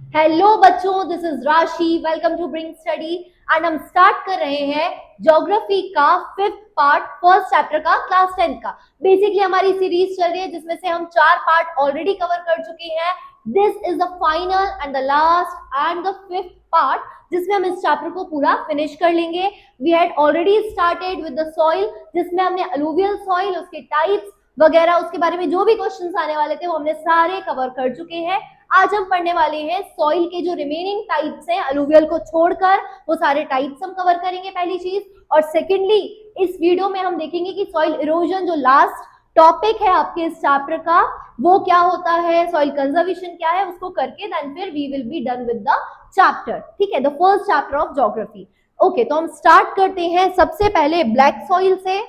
Hello बच्चों, this is Rashi. Welcome to bring study. And हम start कर रहे हैं ज्योग्राफी का फिफ्थ पार्ट, फर्स्ट चैप्टर का, क्लास 10 का। बेसिकली हमारी सीरीज चल रही है जिसमें से हम 4 पार्ट ऑलरेडी कवर कर चुके हैं। This is the final and the last and the fifth part जिसमें हम इस चैप्टर को पूरा फिनिश कर लेंगे। We had already started with the soil, जिसमें हमने अलूवियल सॉइल, उसके टाइप्स वगैरह, उसके बारे में जो भी क्वेश्चंस आने वाले थे वो हमने सारे कवर कर चुके हैं। आज हम पढ़ने वाले हैं सॉइल के जो रिमेनिंग टाइप्स हैं, अलूवियल को छोड़कर वो सारे टाइप्स हम कवर करेंगे, पहली चीज। और सेकेंडली इस वीडियो में हम देखेंगे कि सॉइल इरोजन, जो लास्ट टॉपिक है आपके इस चैप्टर का, वो क्या होता है, सॉइल कंजर्वेशन क्या है, उसको करके देन फिर we will be done with the chapter. ठीक है, the first chapter of geography. Okay, तो हम स्टार्ट करते हैं सबसे पहले ब्लैक सॉइल से।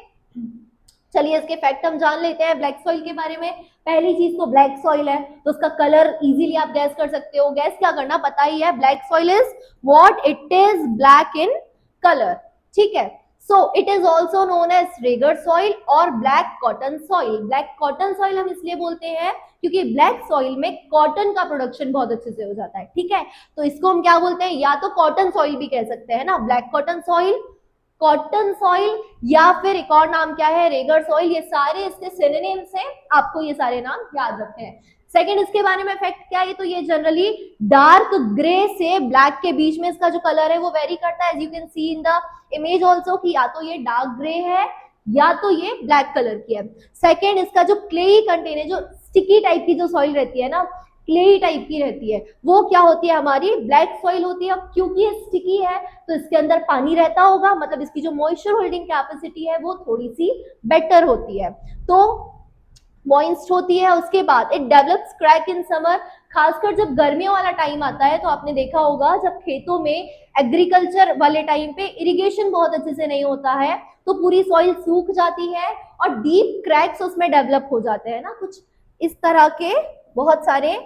चलिए इसके फैक्ट हम जान लेते हैं ब्लैक सॉइल के बारे में। पहली चीज तो ब्लैक सॉइल है तो उसका कलर इजीली आप गैस कर सकते हो। गैस क्या करना, पता ही है, black soil is what, it is black in colour. ठीक है, so it is also known as regur soil और black cotton soil. Black cotton soil हम इसलिए बोलते हैं क्योंकि ब्लैक सॉइल में कॉटन का प्रोडक्शन बहुत अच्छे से हो जाता है। ठीक है, तो इसको हम क्या बोलते हैं, या तो कॉटन सॉइल भी कह सकते हैं ना, black cotton soil, cotton soil, या फिर एक और नाम क्या है, रेगर सॉइल। ये सारे इसके सिनोनिम्स हैं, आपको ये सारे नाम याद रखने हैं। सेकंड, इसके बारे में फैक्ट क्या है, तो ये जनरली डार्क ग्रे से ब्लैक के बीच में इसका जो कलर है वो वेरी करता है। As you can see in the image also कि या तो ये डार्क ग्रे है या तो ये ब्लैक कलर की है। सेकेंड, इसका जो क्ले कंटेन है, जो स्टिकी टाइप की जो सॉइल रहती है ना, क्ले टाइप की रहती है, वो क्या होती है, हमारी ब्लैक सॉइल होती है। अब क्योंकि ये स्टिकी है तो इसके अंदर पानी रहता होगा, मतलब इसकी जो मॉइस्चर होल्डिंग कैपेसिटी है वो थोड़ी सी बेटर होती है, तो मॉइस्ट होती है। उसके बाद it develops crack in summer. खासकर जब गर्मियों वाला टाइम आता है तो आपने देखा होगा जब खेतों में एग्रीकल्चर वाले टाइम पे इरिगेशन बहुत अच्छे से नहीं होता है तो पूरी सॉइल सूख जाती है और डीप क्रैक्स उसमें डेवलप हो जाते हैं ना, कुछ इस तरह के बहुत सारे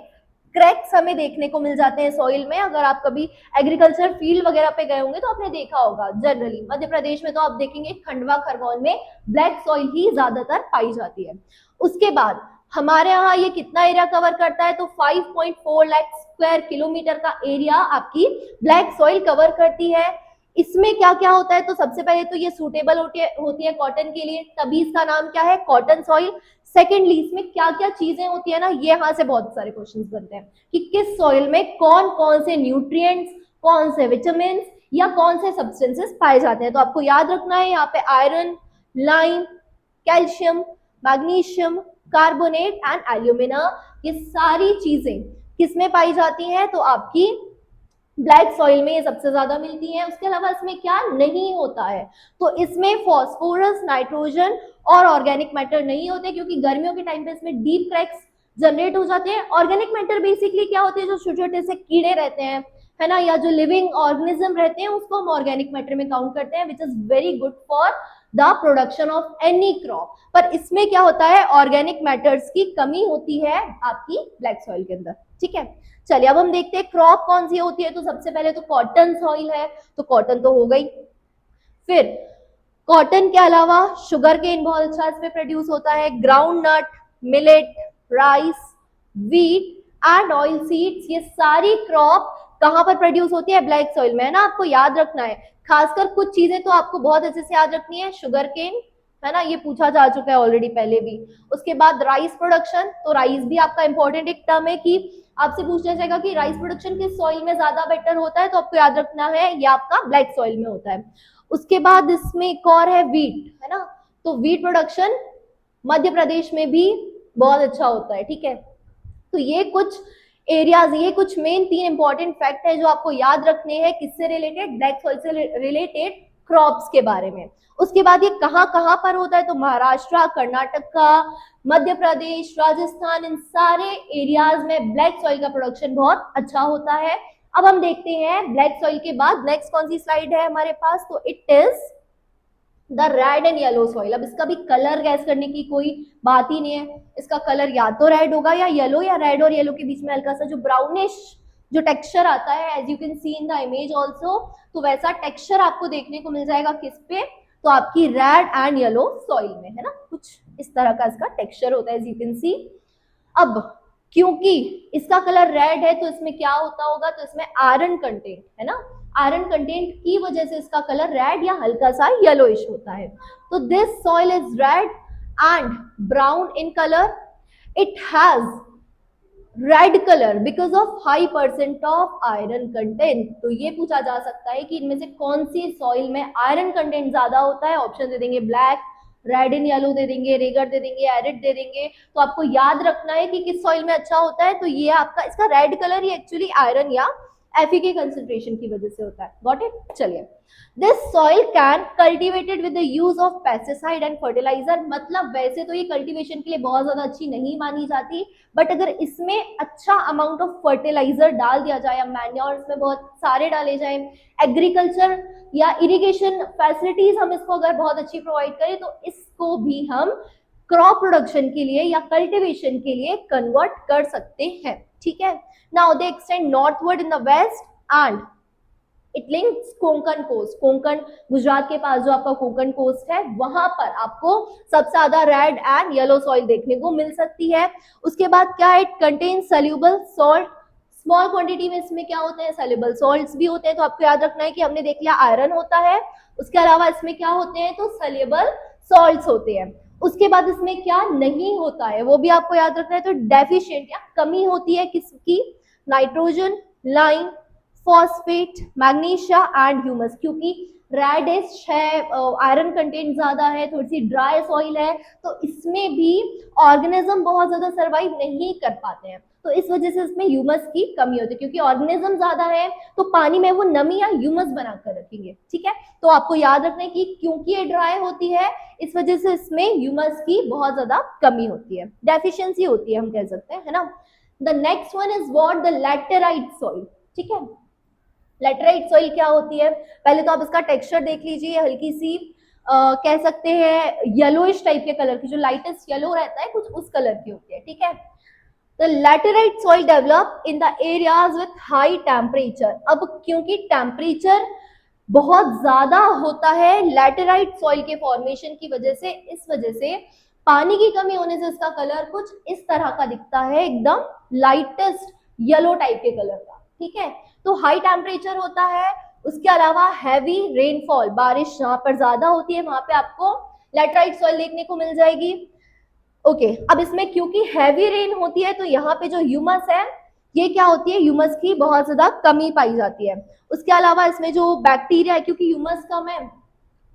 क्रैक्स हमें देखने को मिल जाते हैं सॉइल में। अगर आप कभी एग्रीकल्चर फील्ड वगैरह पे गए होंगे तो आपने देखा होगा, जनरली मध्य प्रदेश में तो आप देखेंगे खंडवा खरगोन में ब्लैक सॉइल ही ज्यादातर पाई जाती है। उसके बाद हमारे यहाँ ये कितना एरिया कवर करता है, तो 5.4 लाख स्क्वायर किलोमीटर का एरिया आपकी ब्लैक सॉइल कवर करती है। इसमें क्या क्या होता है, तो सबसे पहले तो ये सूटेबल होती है कॉटन के लिए, तभी इसका नाम क्या है, कॉटन सॉइल। सेकेंडली इसमें क्या क्या चीजें होती है ना, ये यहाँ से बहुत सारे क्वेश्चंस बनते हैं कि किस सॉइल में कौन कौन से न्यूट्रिएंट्स, कौन से विटामिन या कौन से सब्सटेंसेस पाए जाते हैं। तो आपको याद रखना है यहाँ पे iron, lime, calcium, magnesium, carbonate and alumina, ये सारी चीजें किसमें पाई जाती हैं, तो आपकी ब्लैक सॉइल में ये सबसे ज्यादा मिलती है। उसके अलावा इसमें क्या नहीं होता है, तो इसमें फॉस्फोरस, नाइट्रोजन और ऑर्गेनिक मैटर नहीं होते क्योंकि गर्मियों के टाइम पे इसमें डीप क्रैक्स जनरेट हो जाते हैं। ऑर्गेनिक मैटर बेसिकली क्या होते हैं, जो छोटे छोटे से कीड़े रहते हैं, है ना, या जो लिविंग ऑर्गेनिज्म रहते हैं, उसको हम ऑर्गेनिक मैटर में काउंट करते हैं, which is very good for the production of any crop. पर इसमें क्या होता है, ऑर्गेनिक मैटर्स की कमी होती है आपकी ब्लैक सॉइल के अंदर। ठीक है, चलिए अब हम देखते हैं क्रॉप कौन सी होती है। तो सबसे पहले तो कॉटन सॉइल है, तो कॉटन तो हो गई। फिर कॉटन के अलावा शुगर केन बहुत अच्छा इसमें प्रोड्यूस होता है, groundnut, millet, rice, wheat and oil seeds, ये सारी क्रॉप कहां पर प्रोड्यूस होती है, ब्लैक सॉइल में, है ना। आपको याद रखना है, खासकर कुछ चीजें तो आपको बहुत अच्छे से याद रखनी है। शुगर केन, है ना, ये पूछा जा चुका है ऑलरेडी पहले भी। उसके बाद राइस प्रोडक्शन, तो राइस भी आपका इंपॉर्टेंट एक टर्म है कि आपसे पूछना चाहेगा कि राइस प्रोडक्शन किस सॉइल में ज्यादा बेटर होता है, तो आपको याद रखना है ये आपका ब्लैक सॉइल में होता है। उसके बाद इसमें एक और है वीट, है ना, तो वीट प्रोडक्शन मध्य प्रदेश में भी बहुत अच्छा होता है। ठीक है, तो ये कुछ एरियाज, ये कुछ मेन 3 इंपॉर्टेंट फैक्ट है जो आपको याद रखने हैं, किससे रिलेटेड, ब्लैक सॉइल से रिलेटेड क्रॉप्स के बारे में। उसके बाद ये कहाँ कहाँ पर होता है, तो महाराष्ट्र, कर्नाटका, मध्य प्रदेश, राजस्थान, इन सारे एरियाज में ब्लैक सॉइल का प्रोडक्शन बहुत अच्छा होता है। अब हम देखते हैं ब्लैक सॉइल के बाद नेक्स्ट कौन सी स्लाइड है हमारे पास, तो it is the red and yellow soil. अब इसका भी कलर गैस करने की कोई बात ही नहीं है, इसका कलर या तो रेड होगा या येलो, या रेड और येलो के बीच में हल्का सा जो ब्राउनिश जो टेक्सचर आता है, as you can see in the image also, तो वैसा टेक्सचर आपको देखने को मिल जाएगा किस पे, तो आपकी रेड एंड येलो सॉइल में, है ना, कुछ इस तरह का इसका टेक्सचर होता है, एज यू कैन सी। अब क्योंकि इसका कलर रेड है तो इसमें क्या होता होगा, तो इसमें आयरन कंटेंट है ना, आयरन कंटेंट की वजह से इसका कलर रेड या हल्का सा येलोइश होता है। तो this soil is red and brown in colour, it has red colour because of high percent of iron content. तो ये पूछा जा सकता है कि इनमें से कौन सी सॉइल में आयरन कंटेंट ज्यादा होता है। ऑप्शन दे देंगे ब्लैक, रेड इन येलो दे देंगे, रेगर दे देंगे, एरिड दे देंगे। तो आपको याद रखना है कि किस सॉइल में अच्छा होता है। तो ये आपका इसका रेड कलर ये एक्चुअली आयरन या Fe के कंसेंट्रेशन की वजह से होता है। Got it? चलिए, this soil can cultivated with the use of pesticide and fertiliser. मतलब वैसे तो ये कल्टीवेशन के लिए बहुत ज्यादा अच्छी नहीं मानी जाती, बट अगर इसमें अच्छा अमाउंट ऑफ फर्टिलाइजर डाल दिया जाए या मैन्योर इसमें बहुत सारे डाले जाए, एग्रीकल्चर या इरिगेशन फैसिलिटीज हम इसको अगर बहुत अच्छी प्रोवाइड करें तो इसको भी हम क्रॉप प्रोडक्शन के लिए या कल्टीवेशन के लिए कन्वर्ट कर सकते हैं। ठीक है, now they extend northward in the west and it links Konkan coast. Konkan Gujarat के पास जो आपका कोंकण कोस्ट है वहां पर आपको सबसे ज्यादा रेड एंड येलो सॉइल देखने को मिल सकती है। उसके बाद क्या है, it contain soluble salt. Small quantity में इसमें क्या होते हैं, सोल्यूबल सॉल्ट्स भी होते हैं। तो आपको याद रखना है कि हमने देख लिया आयरन होता है, उसके अलावा इसमें क्या होते हैं, तो सोल्यूबल सॉल्ट्स होते हैं। उसके बाद इसमें क्या नहीं होता है वो भी आपको याद रखना है। तो डेफिशिएंट या कमी होती है किसकी, nitrogen, lime, phosphate, magnesia and humus. क्योंकि रेडिश है, आयरन कंटेंट ज्यादा है, थोड़ी सी ड्राई सॉइल है, तो इसमें भी ऑर्गेनिज्म बहुत ज्यादा सर्वाइव नहीं कर पाते हैं। तो इस वजह से इसमें ह्यूमस की कमी होती है, क्योंकि ऑर्गेनिज्म ज्यादा है तो पानी में वो नमी या ह्यूमस बनाकर रखेंगे। ठीक है, तो आपको याद रखना है कि क्योंकि ये ड्राई होती है इस वजह से इसमें ह्यूमस की बहुत ज्यादा कमी होती है, डेफिशिएंसी होती है हम कह सकते हैं, है ना। The next one is what, the laterite soil. ठीक है, लैटेराइट सॉइल क्या होती है, पहले तो आप इसका टेक्सचर देख लीजिए, हल्की सी कह सकते हैं येलोइश टाइप के कलर की, जो लाइटेस्ट येलो रहता है कुछ उस कलर की होती है। ठीक है, the laterite soil develop in the areas with high temperature. अब क्योंकि टेम्परेचर बहुत ज्यादा होता है लैटेराइट सॉइल के फॉर्मेशन की वजह से, इस वजह से पानी की कमी होने से इसका कलर कुछ इस तरह का दिखता है, एकदम लाइटेस्ट येलो टाइप के कलर का। ठीक है, तो हाई टेम्परेचर होता है, उसके अलावा हैवी रेनफॉल, बारिश जहां पर ज्यादा होती है वहां पे आपको लैटेराइट सॉइल देखने को मिल जाएगी। ओके, अब इसमें क्योंकि हैवी रेन होती है तो यहाँ पे जो ह्यूमस है ये क्या होती है, ह्यूमस की बहुत ज्यादा कमी पाई जाती है। उसके अलावा इसमें जो बैक्टीरिया है, क्योंकि ह्यूमस कम है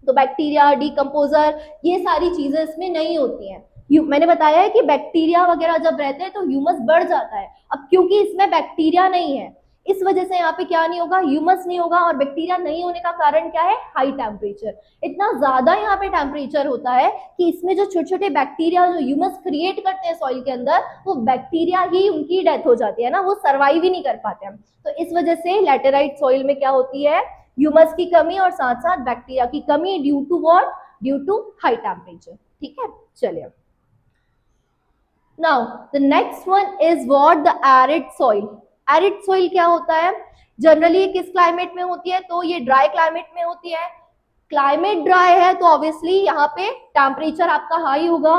तो बैक्टीरिया, डिकम्पोजर, ये सारी चीजें इसमें नहीं होती हैं। मैंने बताया है कि बैक्टीरिया वगैरह जब रहते हैं तो ह्यूमस बढ़ जाता है। अब क्योंकि इसमें बैक्टीरिया नहीं है इस वजह से यहाँ पे क्या नहीं होगा, ह्यूमस नहीं होगा। और बैक्टीरिया नहीं होने का कारण क्या है, हाई टेम्परेचर। इतना ज्यादा यहाँ पे टेम्परेचर होता है कि इसमें जो छोटे छोटे बैक्टीरिया जो ह्यूमस क्रिएट करते हैं सॉइल के अंदर, वो बैक्टीरिया ही उनकी डेथ हो जाती है ना, वो सर्वाइव ही नहीं कर पाते हैं। तो इस वजह से लैटेराइट सॉइल में क्या होती है, ह्यूमस की कमी और साथ साथ बैक्टीरिया की कमी, due to what, due to high temperature. ठीक है, चलिए, now the next one is what, the arid soil. Arid soil क्या होता है, जनरली किस क्लाइमेट में होती है, तो ये ड्राई क्लाइमेट में होती है। क्लाइमेट ड्राई है तो ऑब्वियसली यहाँ पे टेम्परेचर आपका हाई होगा।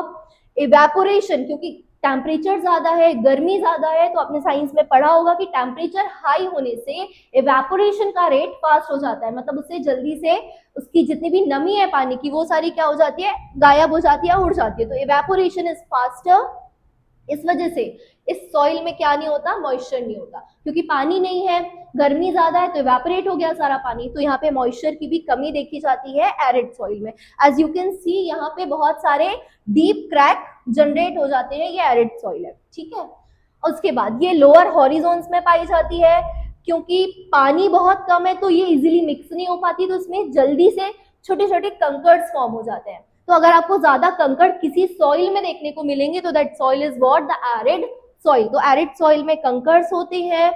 इवेपोरेशन, क्योंकि टेम्परेचर ज्यादा है, गर्मी ज्यादा है, तो आपने साइंस में पढ़ा होगा कि टेम्परेचर हाई होने से इवेपोरेशन का रेट फास्ट हो जाता है, मतलब उससे जल्दी से उसकी जितनी भी नमी है पानी की वो सारी क्या हो जाती है, गायब हो जाती है, उड़ जाती है। तो इवेपोरेशन इज फास्टर। इस वजह से इस सॉइल में क्या नहीं होता, मॉइस्चर नहीं होता, क्योंकि पानी नहीं है, गर्मी ज्यादा है तो इवेपोरेट हो गया सारा पानी, तो यहाँ पे मॉइस्चर की भी कमी देखी जाती है एरिड सॉइल में। एज यू कैन सी यहाँ पे बहुत सारे डीप क्रैक जनरेट हो जाते हैं, ये एरिड सॉइल है। ठीक है, उसके बाद ये लोअर हॉरिजोन्स में पाई जाती है, क्योंकि पानी बहुत कम है तो ये इजिली मिक्स नहीं हो पाती, तो इसमें जल्दी से छोटे छोटे कंकर्स फॉर्म हो जाते हैं। तो अगर आपको ज्यादा कंकड़ किसी सॉइल में देखने को मिलेंगे तो that soil is what, the arid soil. तो एरिड सॉइल में कंकर्स होते हैं।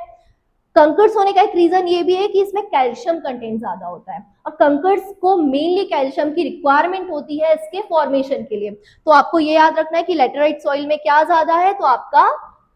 कंकर्स होने का एक रीजन ये भी है कि इसमें कैल्शियम कंटेंट ज्यादा होता है, और कंकर्स को मेनली कैल्शियम की रिक्वायरमेंट होती है इसके फॉर्मेशन के लिए। तो आपको ये याद रखना है कि लैटेराइट सॉइल में क्या ज्यादा है, तो आपका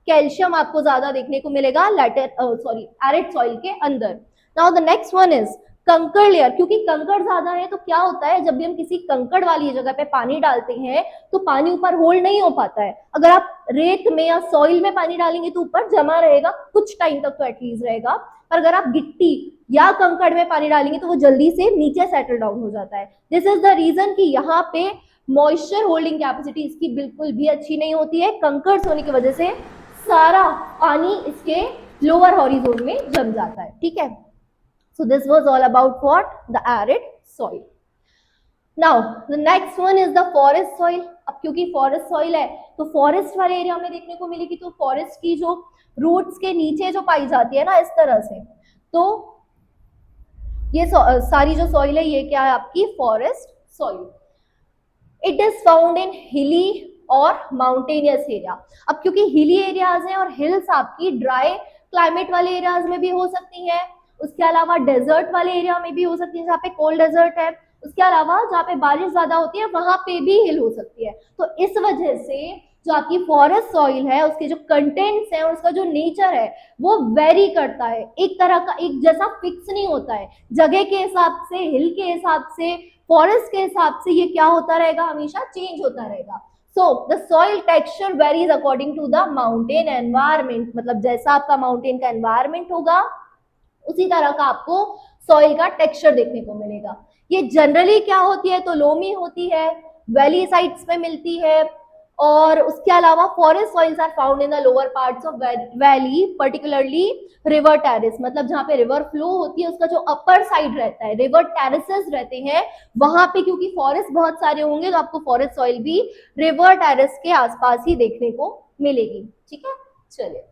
कैल्शियम आपको ज्यादा देखने को मिलेगा एरिड सॉइल के अंदर। Now the next one is कंकड़ लेयर, क्योंकि कंकड़ ज्यादा है तो क्या होता है, जब भी हम किसी कंकड़ वाली जगह पे पानी डालते हैं तो पानी ऊपर होल्ड नहीं हो पाता है। अगर आप रेत में या सॉइल में पानी डालेंगे तो ऊपर जमा रहेगा, कुछ टाइम तक तो एटलीस्ट रहेगा, पर अगर आप गिट्टी या कंकड़ में पानी डालेंगे तो वो जल्दी से नीचे सेटल डाउन हो जाता है। दिस इज द रीजन कि यहाँ पे मॉइस्चर होल्डिंग कैपेसिटी इसकी बिल्कुल भी अच्छी नहीं होती है। कंकड़ होने की वजह से सारा पानी इसके लोअर हॉरिजोन में जम जाता है, ठीक है। So this was all about what? The arid soil. Now the next one is the forest soil. अब क्योंकि forest soil है तो forest वाले एरिया में देखने को मिलेगी, तो forest की जो रूट्स के नीचे जो पाई जाती है ना इस तरह से, तो ये सारी जो सॉइल है ये क्या है आपकी forest soil. It is found in हिली और माउंटेनियस एरिया। अब क्योंकि हिली एरियाज हैं और हिल्स आपकी ड्राई क्लाइमेट वाले एरियाज में भी हो सकती हैं, उसके अलावा डेजर्ट वाले एरिया में भी हो सकती है जहाँ पे कोल्ड डेजर्ट है, उसके अलावा जहाँ पे बारिश ज्यादा होती है वहां पे भी हिल हो सकती है। तो इस वजह से जो आपकी फॉरेस्ट सॉइल है उसके जो कंटेंट्स हैं, उसका जो नेचर है वो वेरी करता है, एक तरह का एक जैसा फिक्स नहीं होता है। जगह के हिसाब से, हिल के हिसाब से, फॉरेस्ट के हिसाब से ये क्या होता रहेगा, हमेशा चेंज होता रहेगा। So the soil texture varies according to the mountain environment, मतलब जैसा आपका माउंटेन का एनवायरमेंट होगा उसी तरह का आपको सॉइल का टेक्सचर देखने को मिलेगा। ये जनरली क्या होती है, तो लोमी होती है, वैली साइड्स में मिलती है, और उसके अलावा forest soils are found in the lower parts of valley, particularly river terrace, मतलब जहाँ पे रिवर फ्लो होती है उसका जो अपर साइड रहता है, रिवर टेरेसेस रहते हैं वहां पे, क्योंकि फॉरेस्ट बहुत सारे होंगे तो आपको फॉरेस्ट सॉइल भी रिवर टेरेस के आसपास ही देखने को मिलेगी, ठीक है। चलिए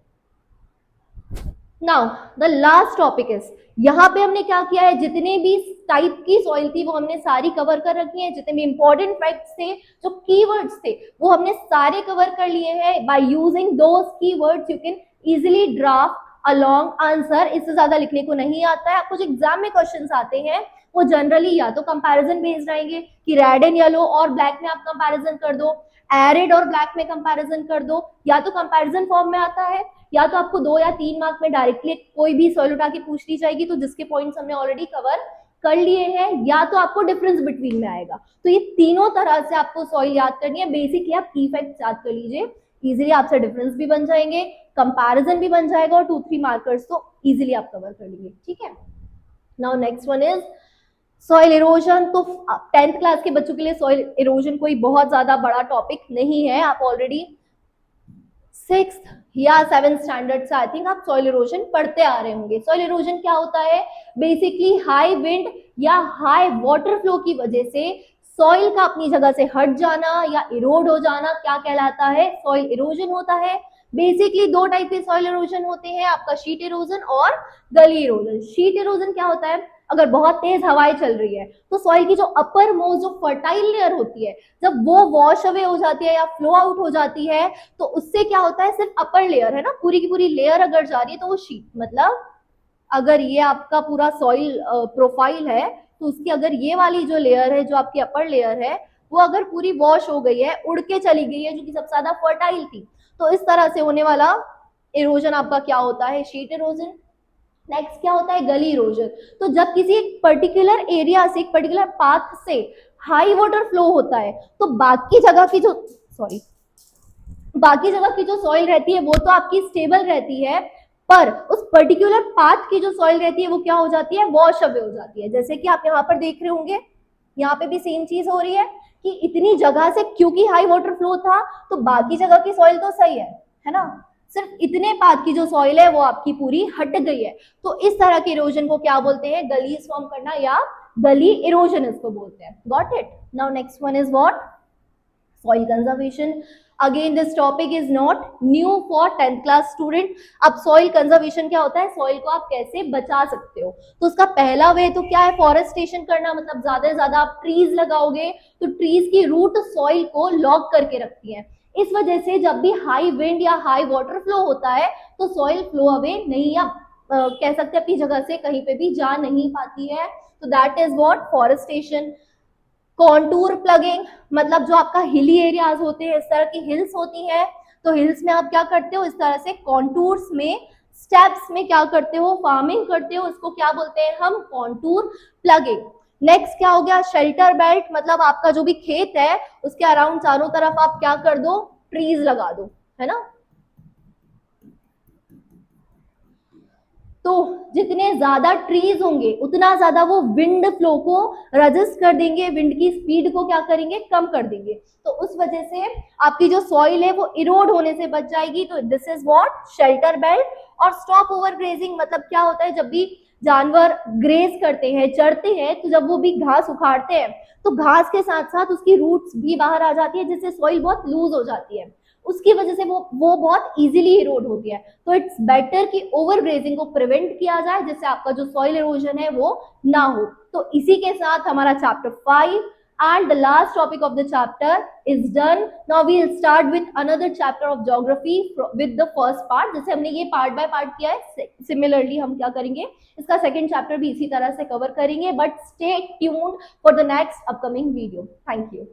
now the last topic is, यहाँ पे हमने क्या किया है, जितने भी टाइप की सॉइल थी वो हमने सारी कवर कर रखी है, जितने भी इंपॉर्टेंट फैक्ट्स थे, जो कीवर्ड्स थे वो हमने सारे कवर कर लिए हैं। By using those keywords you can easily draft a long answer. इससे ज्यादा लिखने को नहीं आता है। आपको जो एग्जाम में क्वेश्चंस आते हैं वो जनरली या तो कंपैरिजन बेस्ड रहेंगे कि रेड एंड येलो और ब्लैक में आप कंपैरिजन कर दो, एरिड और ब्लैक में कंपैरिजन कर दो, या तो कंपैरिजन फॉर्म में आता है, या तो आपको 2 या 3 मार्क में डायरेक्टली कोई भी सॉइल उठा के पूछ ली जाएगी तो जिसके पॉइंट्स हमने ऑलरेडी कवर कर लिए हैं, या तो आपको डिफरेंस बिटवीन में आएगा। तो ये तीनों तरह से आपको सॉइल याद करनी है। बेसिकली आप की फैक्ट्स याद कर लीजिए, इजीली आपसे डिफरेंस भी बन जाएंगे, कंपैरिजन भी बन जाएगा, और 2-3 मार्कर्स तो इजीली आप कवर कर लेंगे, ठीक है। Now next one is soil erosion. तो 10th क्लास के बच्चों के लिए सॉइल इरोजन कोई बहुत ज्यादा बड़ा टॉपिक नहीं है, आप ऑलरेडी 6th या 7th स्टैंडर्ड से आई थिंक आप सॉइल इरोजन पढ़ते आ रहे होंगे। सॉइल इरोजन क्या होता है, बेसिकली हाई विंड या हाई वाटर फ्लो की वजह से सॉइल का अपनी जगह से हट जाना या इरोड हो जाना क्या कहलाता है, सॉइल इरोजन होता है। बेसिकली 2 टाइप के सॉइल इरोजन होते हैं, आपका शीट इरोजन और गली इरोजन। शीट इरोजन क्या होता है, अगर बहुत तेज हवाएं चल रही है तो सॉइल की जो अपर मोस्ट जो फर्टाइल लेयर होती है जब वो वॉश अवे हो जाती है या फ्लो आउट हो जाती है तो उससे क्या होता है, सिर्फ अपर लेयर है ना, पूरी की पूरी लेयर अगर जा रही है तो वो शीट, मतलब अगर ये आपका पूरा सॉइल प्रोफाइल है तो उसकी अगर ये वाली जो लेयर है, जो आपकी अपर लेयर है, वो अगर पूरी वॉश हो गई है, उड़ के चली गई है, जो कि सबसे ज्यादा फर्टाइल थी, तो इस तरह से होने वाला इरोजन आपका क्या होता है, शीट इरोजन। नेक्स्ट क्या होता है, गली इरोजन। तो जब किसी एक पर्टिकुलर एरिया से, एक पर्टिकुलर पाथ से हाई वाटर फ्लो होता है तो बाकी जगह की जो सॉइल रहती है वो तो आपकी स्टेबल रहती है, पर उस पर्टिकुलर पाथ की जो सॉइल रहती है वो क्या हो जाती है, वॉश अवे हो जाती है। जैसे कि आप यहाँ पर देख रहे होंगे, यहाँ पे भी सेम चीज हो रही है कि इतनी जगह से क्योंकि हाई वाटर फ्लो था तो बाकी जगह की सॉइल तो सही है ना, सिर्फ इतने पाथ की जो सॉइल है वो आपकी पूरी हट गई है। तो इस तरह के इरोजन को क्या बोलते हैं, गलीज फॉर्म करना या गली इरोजन इसको बोलते हैं। Got it. Now next one is what, soil conservation. Again this topic is not new for 10th class student. अब सॉइल कंजर्वेशन क्या होता है, सॉइल को आप कैसे बचा सकते हो, तो उसका पहला वे तो क्या है, फॉरेस्टेशन करना, मतलब ज्यादा से ज्यादा आप ट्रीज लगाओगे तो ट्रीज की रूट सॉइल को लॉक करके रखती है। इस वजह से जब भी हाई विंड या हाई वाटर फ्लो होता है तो सॉइल फ्लो अवे नहीं, या कह सकते अपनी जगह से कहीं पे भी जा नहीं पाती है। तो that is what, forestation. Contour plugging, मतलब जो आपका हिली एरियाज होते हैं, इस तरह की हिल्स होती हैं, तो हिल्स में आप क्या करते हो, इस तरह से कॉन्टूर्स में स्टेप्स में क्या करते हो, फार्मिंग करते हो, उसको क्या बोलते हैं हम, कॉन्टूर प्लगिंग। नेक्स्ट क्या हो गया, शेल्टर बेल्ट, मतलब आपका जो भी खेत है उसके अराउंड चारों तरफ आप क्या कर दो, ट्रीज लगा दो, है ना। तो जितने ज्यादा ट्रीज होंगे उतना ज्यादा वो विंड फ्लो को रजिस्ट कर देंगे, विंड की स्पीड को क्या करेंगे, कम कर देंगे। तो उस वजह से आपकी जो सॉइल है वो इरोड होने से बच जाएगी। तो this is what, shelter belt. और स्टॉप ओवर ग्रेजिंग मतलब क्या होता है, जब भी जानवर ग्रेज करते हैं, चरते हैं, तो जब वो भी घास उखाड़ते हैं तो घास के साथ साथ उसकी रूट्स भी बाहर आ जाती है, जिससे सॉइल बहुत लूज हो जाती है, उसकी वजह से वो बहुत इजीली इरोड होती है। तो इट्स बेटर कि ओवर ग्रेजिंग को प्रिवेंट किया जाए, जिससे आपका जो सॉइल इरोजन है वो ना हो। तो इसी के साथ हमारा chapter 5 and the last topic of the chapter is done. Now we'll start with another chapter of geography with the first part. जैसे हमने ये पार्ट बाय पार्ट किया है, सिमिलरली हम क्या करेंगे, इसका सेकंड चैप्टर भी इसी तरह से कवर करेंगे। But stay tuned for the next upcoming video. Thank you.